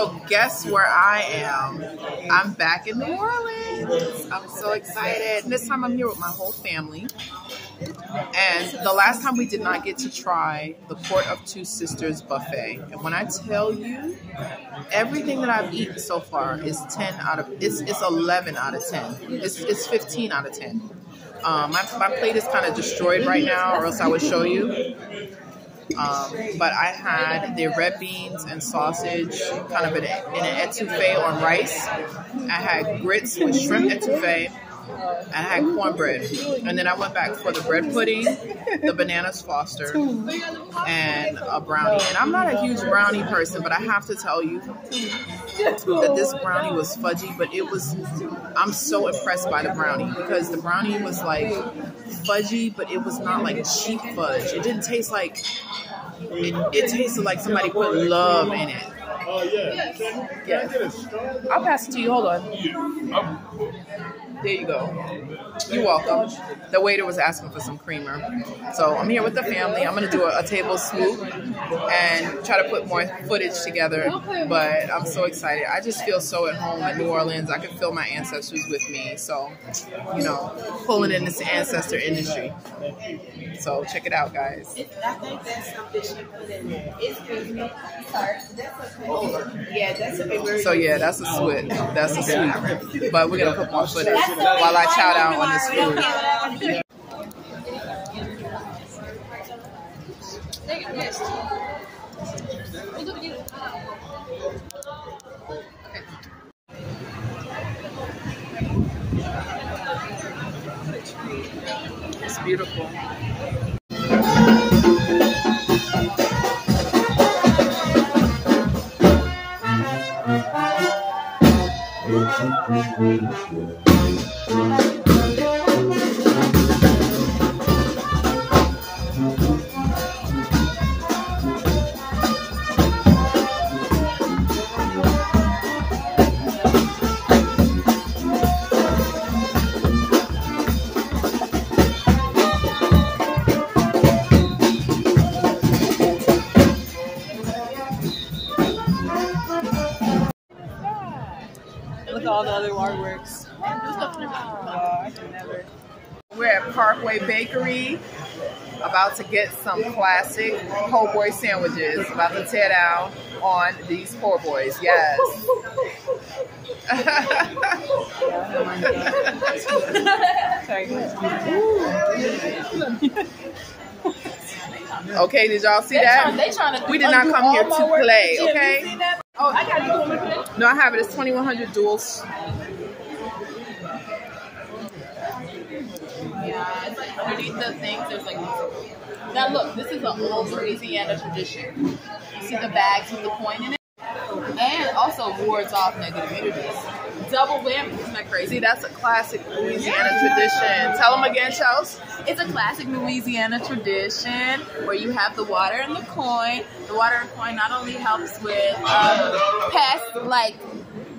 So guess where I am? I'm back in New Orleans. I'm so excited. This time I'm here with my whole family. And the last time we did not get to try the Court of Two Sisters buffet. And when I tell you, everything that I've eaten so far is 11 out of 10. It's 15 out of 10. My plate is kind of destroyed right now, or else I would show you. But I had the red beans and sausage kind of in an etouffee on rice. I had grits with shrimp etouffee. I had cornbread. And then I went back for the bread pudding, the bananas Foster, and a brownie. And I'm not a huge brownie person, but I have to tell you that this brownie was fudgy, but I'm so impressed by the brownie because the brownie was like fudgy, but it was not like cheap fudge. It didn't taste like, it tasted like somebody put love in it. Yes. I'll pass it to you. Hold on. There you go. You're welcome. The waiter was asking for some creamer. So I'm here with the family. I'm going to do a table swoop and try to put more footage together. But I'm so excited. I just feel so at home in New Orleans. I can feel my ancestors with me. So, you know, pulling in this ancestor industry. So check it out, guys. I think that's something she put in there. It's creamy. Yeah, that's a big. So yeah, that's a swoop. That's a swoop. But we're going to put more footage while I chow down on this food. It's beautiful. Look at all the other waterworks. We're at Parkway Bakery, about to get some classic po' boy sandwiches. About to tear down on these po' boys. Yes. Okay, did y'all see that? We did not come here to play, okay? Oh, I got it. No, I have it. It's 2100 duals. Yeah, it's like underneath the things, there's like. Now look, this is an old Louisiana tradition. You see the bags with the coin in it? And also wards off negative energies. Double whammy. Isn't that crazy? See, that's a classic Louisiana tradition. Tell them again, Chels. It's a classic Louisiana tradition where you have the water and the coin. The water and coin not only helps with pests like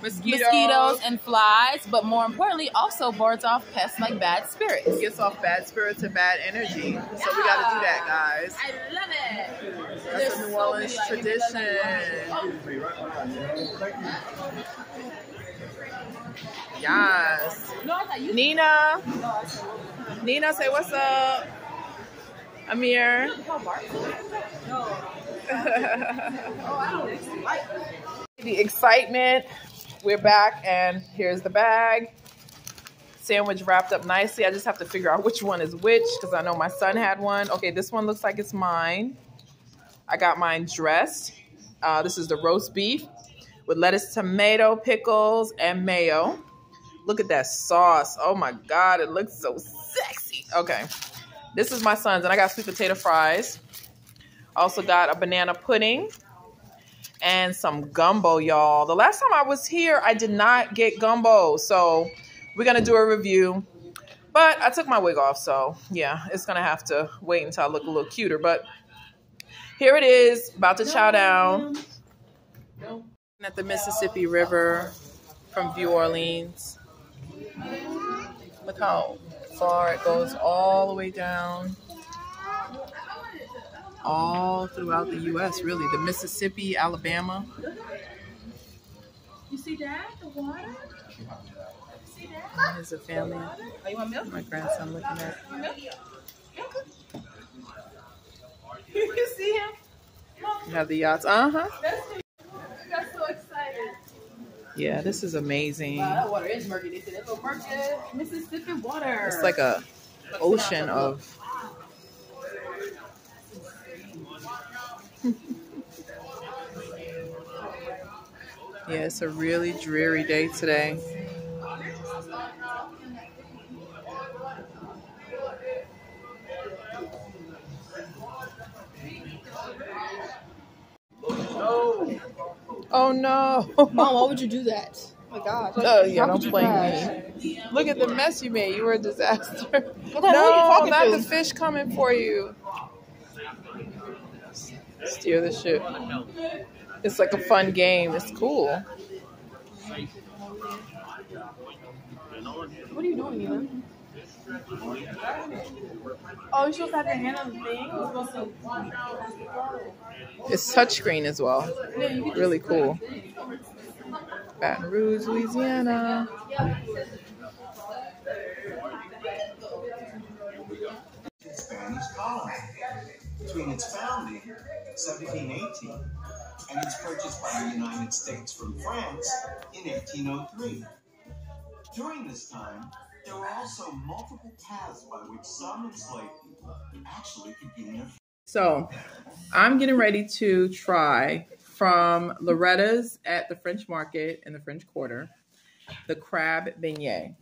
mosquitoes and flies, but more importantly, also wards off pests like bad spirits. It gets off bad spirits and bad energy. So we got to do that, guys. I love it. That's a New Orleans tradition. Yes. Nina. Nina, say what's up. Amir. The excitement. We're back and here's the bag. Sandwich wrapped up nicely. I just have to figure out which one is which because I know my son had one. Okay, this one looks like it's mine. I got mine dressed. This is the roast beef with lettuce, tomato, pickles, and mayo. Look at that sauce. Oh my God, it looks so sexy. Okay, this is my son's and I got sweet potato fries. Also got a banana pudding. And some gumbo, y'all. The last time I was here, I did not get gumbo. So we're going to do a review. But I took my wig off. So, yeah, it's going to have to wait until I look a little cuter. But here it is. About to chow down. At the Mississippi River from New Orleans. Look how far it goes all the way down. All throughout the U.S., really. The Mississippi, Alabama. see that? The water? See that? There's a family. Oh, you want milk? My grandson looking at. Milk? You see him? You have the yachts. Uh-huh. That's so excited. Yeah, this is amazing. Wow, that water is murky. They said it's murky Mississippi water. It's like a ocean of. Yeah, it's a really dreary day today. Oh no! Mom, why would you do that? Oh my God. Oh yeah, don't blame me. Look at the mess you made. You were a disaster. What the hell are you No, not talking the to? fish coming for you. Steer the ship. It's like a fun game. It's cool. What are you doing, Nina? Oh, you're supposed to have your hand on the thing? You're supposed to... It's touchscreen as well. Really cool. Baton Rouge, Louisiana. Spanish colony between its founding, 1718, and its purchase by the United States from France in 1803. During this time, there were also multiple paths by which some enslaved people actually could gain their. So, I'm getting ready to try from Loretta's at the French Market in the French Quarter, the crab beignet.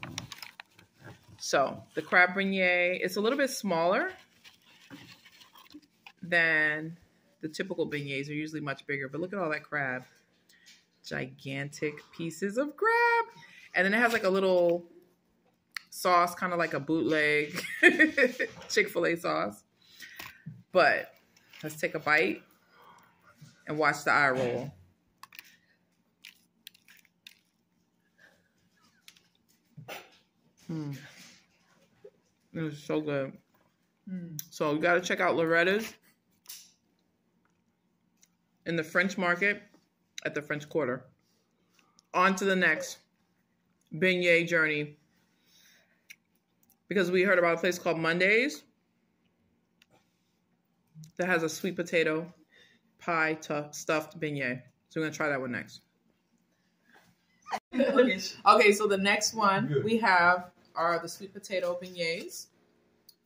So, the crab beignet, it's a little bit smaller than the typical beignets. They're usually much bigger, but look at all that crab. Gigantic pieces of crab. And then it has like a little sauce, kind of like a bootleg Chick-fil-A sauce. But let's take a bite and watch the eye roll. It was so good. So you got to check out Loretta's in the French Market at the French Quarter. On to the next beignet journey. Because we heard about a place called Mondays that has a sweet potato pie stuffed beignet. So we're going to try that one next. Okay, so the next one we have are the sweet potato beignets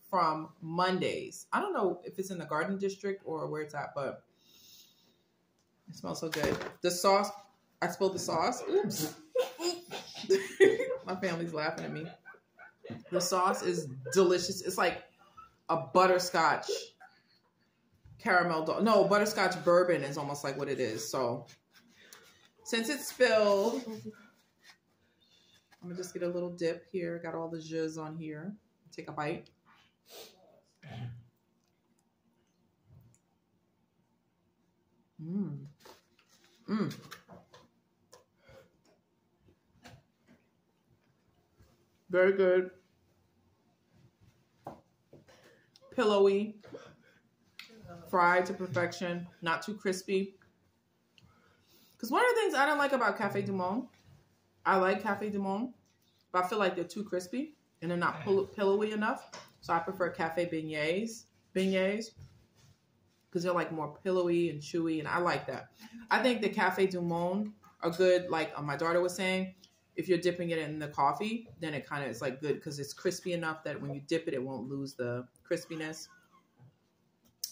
from Mondays. I don't know if it's in the Garden District or where it's at, but it smells so good. The sauce, I spilled the sauce. Oops. My family's laughing at me. The sauce is delicious. It's like a butterscotch caramel. No, butterscotch bourbon is almost like what it is. So since it's spilled, I'm gonna just get a little dip here. Got all the jus on here. Take a bite. Very good. Pillowy. Fried to perfection. Not too crispy. Because one of the things I don't like about Café du Monde, I like Café du Monde, but I feel like they're too crispy and they're not pillowy enough. So I prefer Café beignets, because they're like more pillowy and chewy, and I like that. I think the Café du Monde are good, like my daughter was saying, if you're dipping it in the coffee, then it kind of is like good because it's crispy enough that when you dip it, it won't lose the crispiness.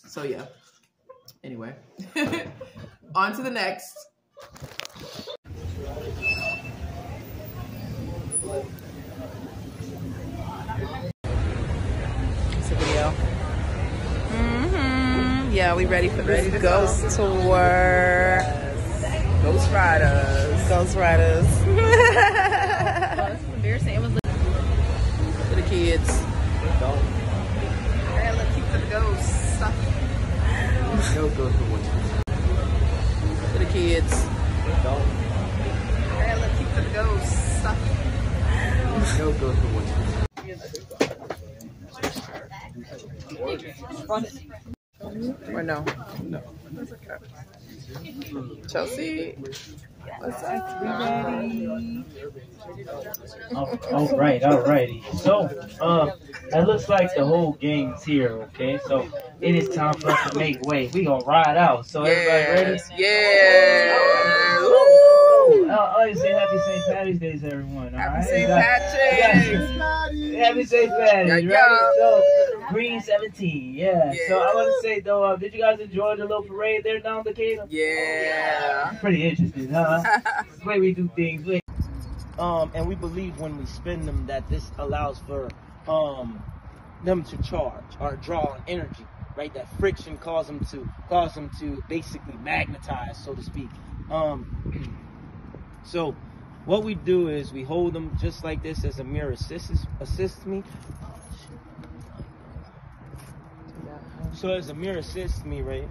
So yeah. Anyway, on to the next. It's a video. Yeah, we ready for this ghost tour. Ghost Riders. Ghost Riders. That's embarrassing. It was like, For the kids. I gotta look cute for the ghosts. For the kids. I gotta look cute for the ghosts. Or no? No. Chelsea. What's up? Ready? Alrighty. So, it looks like the whole gang's here, okay? So, it is time for us to make way. We gonna ride out. So, everybody ready? Yeah. Woo! I say happy St. Patty's Day to everyone, Happy alright? St. Patrick's. Happy St. Patty's, Yeah, right? So, Green 17, yeah. Yeah. So, I want to say, though, did you guys enjoy the little parade there down the Decatur? Yeah. Pretty interesting, huh? The way we do things. And we believe when we spend them that this allows for them to charge or draw on energy, right? That friction cause them to basically magnetize, so to speak. So what we do is we hold them just like this as Amir assists me. So as Amir assists me, right,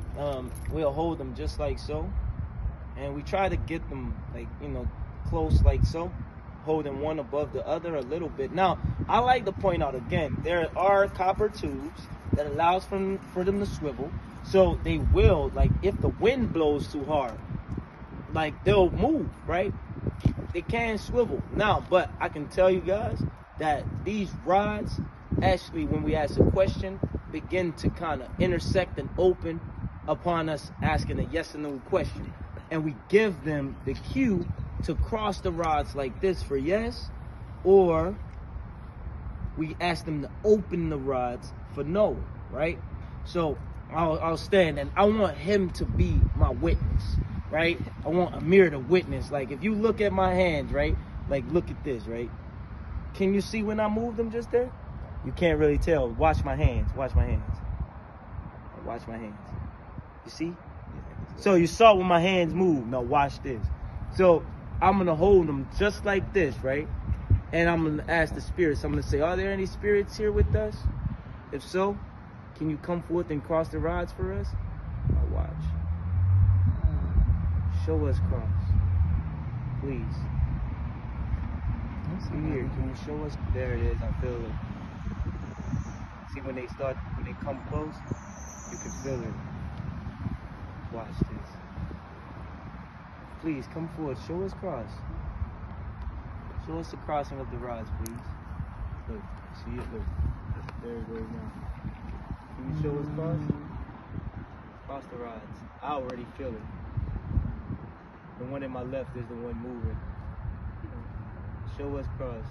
we'll hold them just like so, and we try to get them like, close like so, holding one above the other a little bit. Now, I like to point out again, there are copper tubes that allows for them to swivel, so they will, like, if the wind blows too hard, like, they'll move, right? They can swivel. Now, but I can tell you guys that these rods, actually, when we ask a question, begin to kind of intersect and open upon us asking a yes or no question. And we give them the cue to cross the rods like this for yes, or we ask them to open the rods for no, right? So I'll stand, and I want him to be my witness, right? I want Amir to witness. Like, if you look at my hands, right? Like, look at this, right? Can you see when I move them just there? You can't really tell. Watch my hands. Watch my hands. Watch my hands. You see? So you saw when my hands move. Now watch this. So I'm going to hold them just like this, right? And I'm going to ask the spirits. I'm going to say, are there any spirits here with us? If so, can you come forth and cross the rods for us? Now watch. Show us cross. Please. See here. Can you show us? There it is. I feel it. See when they come close, you can feel it. Watch this. Please come forward. Show us cross. Show us the crossing of the rods, please. Look, see it? Look. There it goes now. Can you show us cross? Cross the rods. I already feel it. The one in my left is the one moving. Show us cross.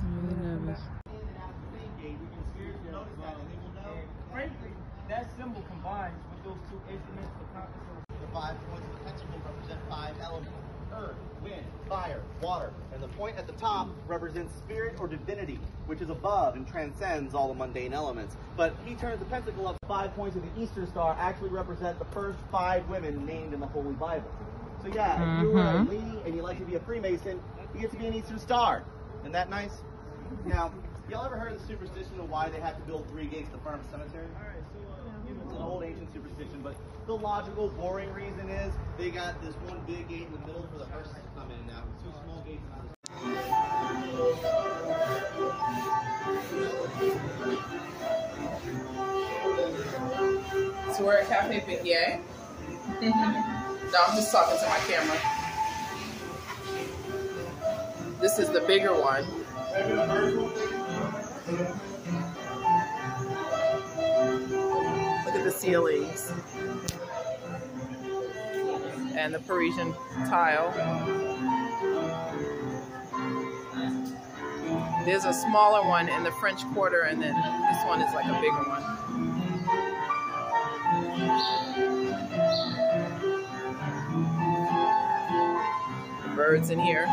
Frankly, that symbol combines with those two instruments, the compass. The 5 points of the pentacle represent 5 elements: earth, wind, fire, water. And the point at the top represents spirit or divinity, which is above and transcends all the mundane elements. But he turns the pentacle up. 5 points of the Eastern Star actually represent the first 5 women named in the Holy Bible. So yeah, if you were a lady and you like to be a Freemason, you get to be an Eastern Star. Isn't that nice? Now, y'all ever heard of the superstition of why they have to build 3 gates at the front of a cemetery? It's an old ancient superstition, but the logical, boring reason is they got this one big gate in the middle for the hearses to come in. Now, 2 small gates on So we're at Cafe Vigier. No, I'm just talking to my camera. This is the bigger one. Look at the ceilings. And the Parisian tile. There's a smaller one in the French Quarter, and then this one is like a bigger one. The birds in here.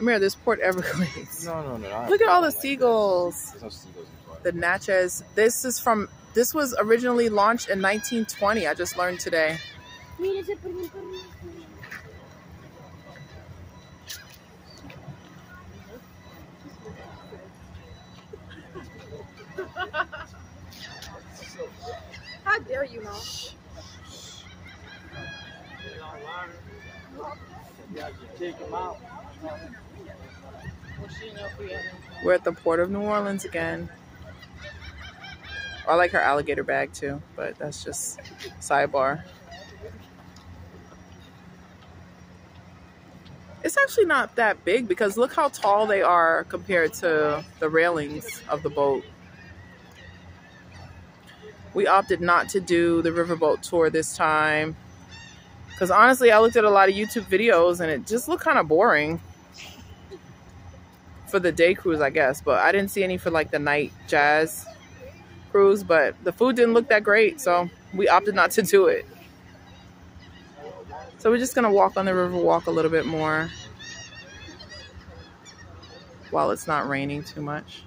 Amir, there's Port Everglades. No. Look at all the seagulls. There's no seagulls in Florida. The Natchez. This was originally launched in 1920. I just learned today. How dare you, Mom? We're at the Port of New Orleans again. I like her alligator bag too, but that's just sidebar. It's actually not that big because look how tall they are compared to the railings of the boat. We opted not to do the riverboat tour this time because honestly, I looked at a lot of YouTube videos and it just looked kind of boring for the day cruise, I guess. But I didn't see any for like the night jazz cruise, but the food didn't look that great, so we opted not to do it. So we're just gonna walk on the river walk a little bit more while it's not raining too much.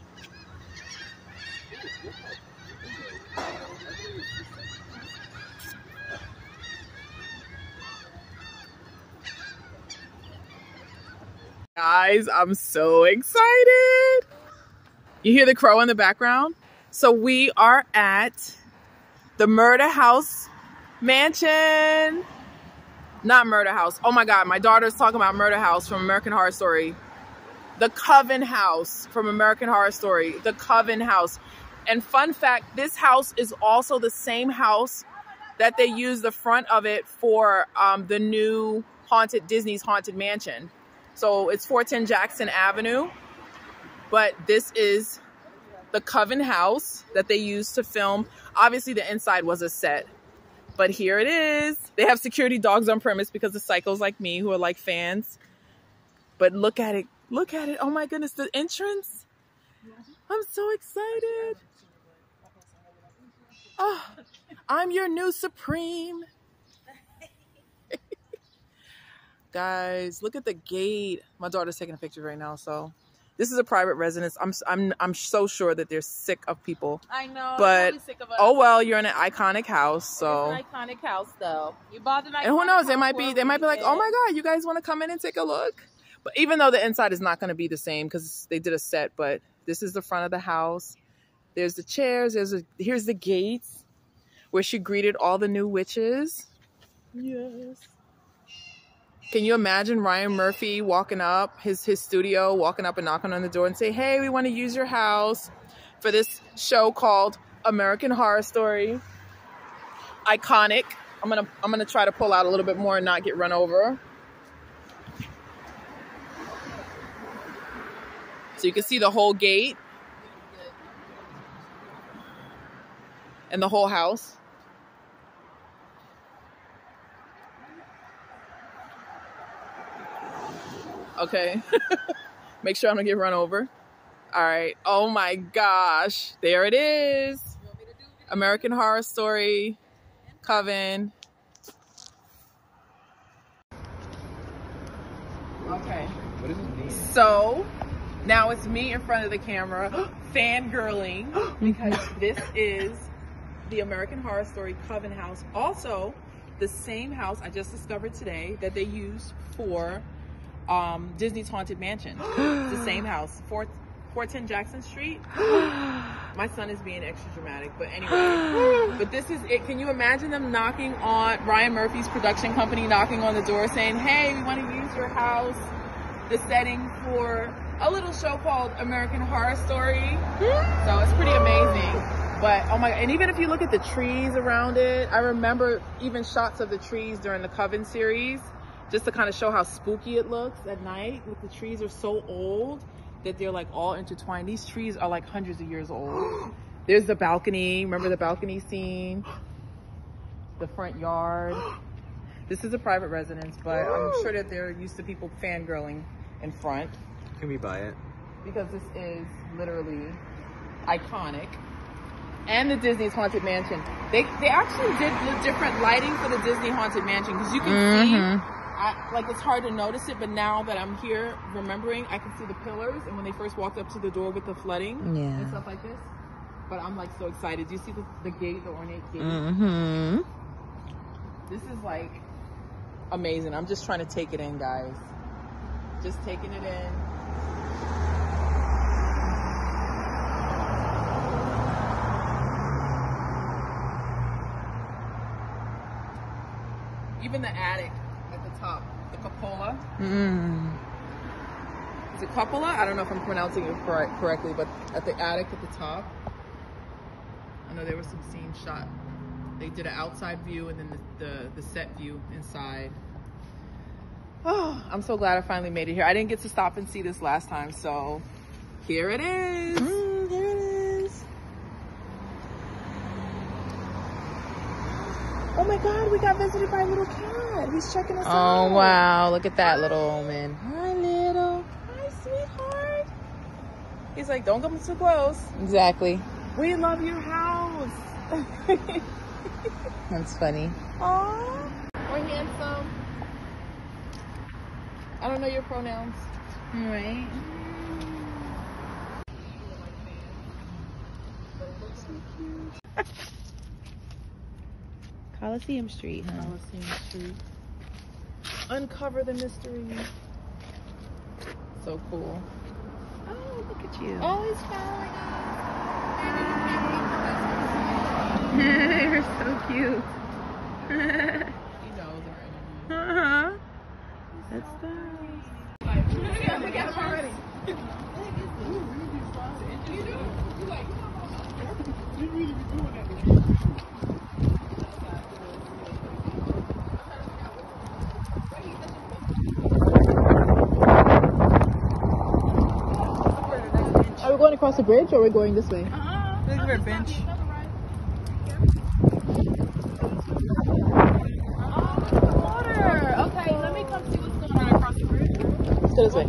Guys, I'm so excited. You hear the crow in the background? So we are at the Murder House Mansion. Not Murder House. Oh my God, my daughter's talking about Murder House from American Horror Story. The Coven House from American Horror Story. The Coven House. And fun fact, this house is also the same house that they use the front of it for the new Disney's Haunted Mansion. So it's 410 Jackson Avenue. But this is the Coven House that they used to film. Obviously the inside was a set, but here it is. They have security dogs on premise because of psychos like me who are like fans. But look at it. Look at it. Oh my goodness, the entrance. I'm so excited. Oh, I'm your new Supreme. Guys, look at the gate. My daughter's taking a picture right now, so this is a private residence. I'm so sure that they're sick of people. I know. But I'm sick of us. oh well, you're in an iconic house, so. It's an iconic house, though. You bought an iconic. And who knows? They might house be like, oh my God, you guys want to come in and take a look? But even though the inside is not going to be the same because they did a set, but this is the front of the house. There's the chairs. Here's the gates where she greeted all the new witches. Yes. Can you imagine Ryan Murphy walking up his studio, walking up and knocking on the door and say, hey, we want to use your house for this show called American Horror Story. Iconic. I'm gonna try to pull out a little bit more and not get run over. So you can see the whole gate and the whole house. Okay. Make sure I don't get run over. All right. Oh my gosh. There it is. American Horror Story, Coven. Okay. What does it mean? So now it's me in front of the camera, fangirling, because this is the American Horror Story Coven House. Also, the same house I just discovered today that they used for Disney's Haunted Mansion. It's the same house, 410 Jackson Street. My son is being extra dramatic, but anyway. But this is it. Can you imagine them knocking on Ryan Murphy's production company, knocking on the door saying, hey, we want to use your house, the setting for a little show called American Horror Story. So it's pretty amazing. But oh my, and even if you look at the trees around it, I remember even shots of the trees during the Coven series, just to kind of show how spooky it looks at night. The trees are so old that they're like all intertwined. These trees are like hundreds of years old. There's the balcony. Remember the balcony scene? The front yard. This is a private residence, but I'm sure that they're used to people fangirling in front. Can we buy it? Because this is literally iconic. And the Disney's Haunted Mansion. They actually did the different lighting for the Disney Haunted Mansion, because you can see like it's hard to notice it, but now that I'm here remembering, I can see the pillars. And when they first walked up to the door with the flooding and stuff like this, but I'm like so excited. Do you see the gate, the ornate gate? Mm-hmm. This is like amazing. I'm just trying to take it in, guys. Just taking it in. Even the attic at the top, the cupola. Is it cupola? I don't know if I'm pronouncing it correctly, but at the attic at the top, I know there was some scenes shot. They did an outside view and then the set view inside. Oh, I'm so glad I finally made it here. I didn't get to stop and see this last time, so here it is. Here it is. Oh my God, we got visited by a little cat. He's checking us out. Oh wow, look at that little omen. Hi, little. Hi, sweetheart. He's like, don't come too close. Exactly. We love your house. That's funny. Aww. We're handsome. I don't know your pronouns. All right. Coliseum Street, huh? Coliseum Street. Uncover the mystery. So cool. Oh, look at you. Oh, he's following You're so cute. us. He knows already. Uh-huh. That's nice. Are we going across the bridge or are we going this way? Look at our bench. Water. Okay, let me come see what's going on across the bridge. Let's go this way.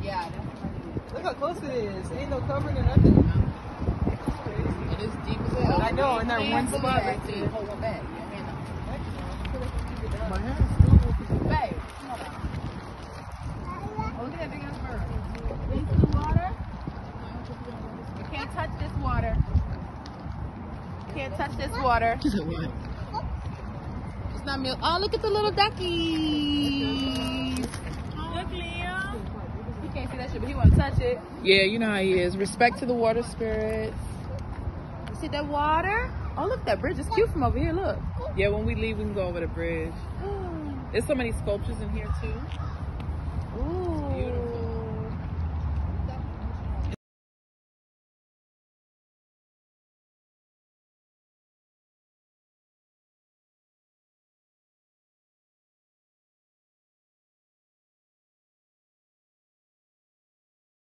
Yeah, Look how close it is. Ain't no covering or nothing. it is deep as hell. I know, in that one spot right there. Hold one back. My hand's still Babe, come on now. Oh, look at that big ass bird. Into the water. You can't touch this water. Can't touch this water. It's not milk. Oh, look at the little duckies. Look, Liam. He can't see that shit, but he want to touch it. Yeah, you know how he is. Respect to the water spirits. You see that water? Oh, look, that bridge is cute from over here. Look. Yeah, when we leave, we can go over the bridge. There's so many sculptures in here too. Ooh. Beautiful.